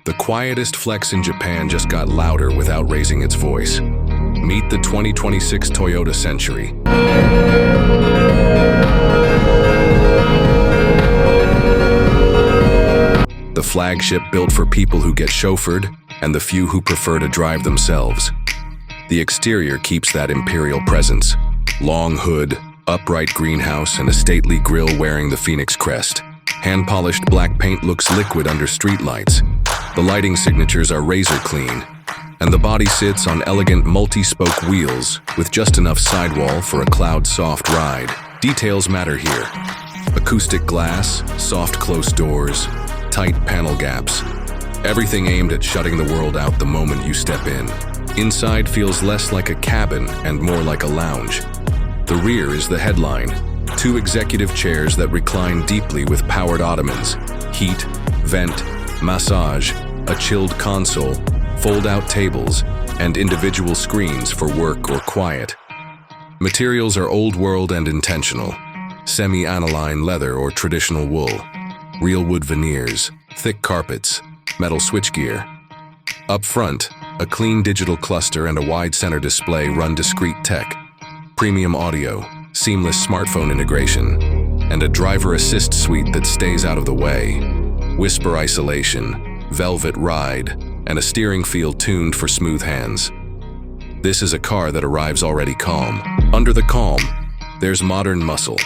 The quietest flex in Japan just got louder without raising its voice. Meet the 2026 Toyota Century. The flagship built for people who get chauffeured and the few who prefer to drive themselves. The exterior keeps that imperial presence. Long hood, upright greenhouse, and a stately grille wearing the phoenix crest. Hand-polished black paint looks liquid under streetlights. The lighting signatures are razor clean, and the body sits on elegant multi-spoke wheels with just enough sidewall for a cloud-soft ride. Details matter here. Acoustic glass, soft close doors, tight panel gaps. Everything aimed at shutting the world out the moment you step in. Inside feels less like a cabin and more like a lounge. The rear is the headline. 2 executive chairs that recline deeply with powered ottomans, heat, vent, massage, a chilled console, fold-out tables, and individual screens for work or quiet. Materials are old world and intentional. Semi-aniline leather or traditional wool. Real wood veneers, thick carpets, metal switchgear. Up front, a clean digital cluster and a wide center display run discrete tech. Premium audio, seamless smartphone integration, and a driver assist suite that stays out of the way. Whisper isolation, velvet ride, and a steering feel tuned for smooth hands. This is a car that arrives already calm. Under the calm, there's modern muscle.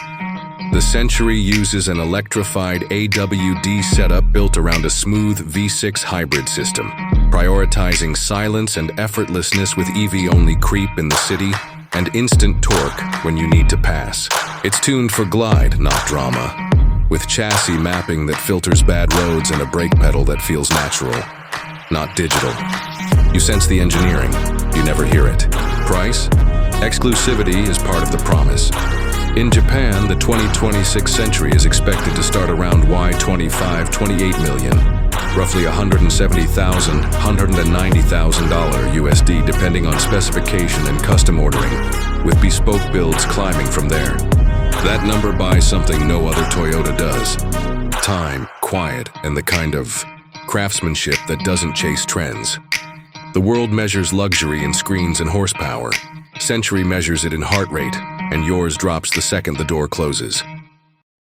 The Century uses an electrified AWD setup built around a smooth V6 hybrid system, prioritizing silence and effortlessness with EV-only creep in the city and instant torque when you need to pass. It's tuned for glide, not drama, with chassis mapping that filters bad roads and a brake pedal that feels natural, not digital. You sense the engineering, you never hear it. Price? Exclusivity is part of the promise. In Japan, the 2026 Century is expected to start around $28 million, roughly $170,000, $190,000 USD depending on specification and custom ordering, with bespoke builds climbing from there. That number buys something no other Toyota does. Time, quiet, and the kind of craftsmanship that doesn't chase trends. The world measures luxury in screens and horsepower. Century measures it in heart rate, and yours drops the second the door closes.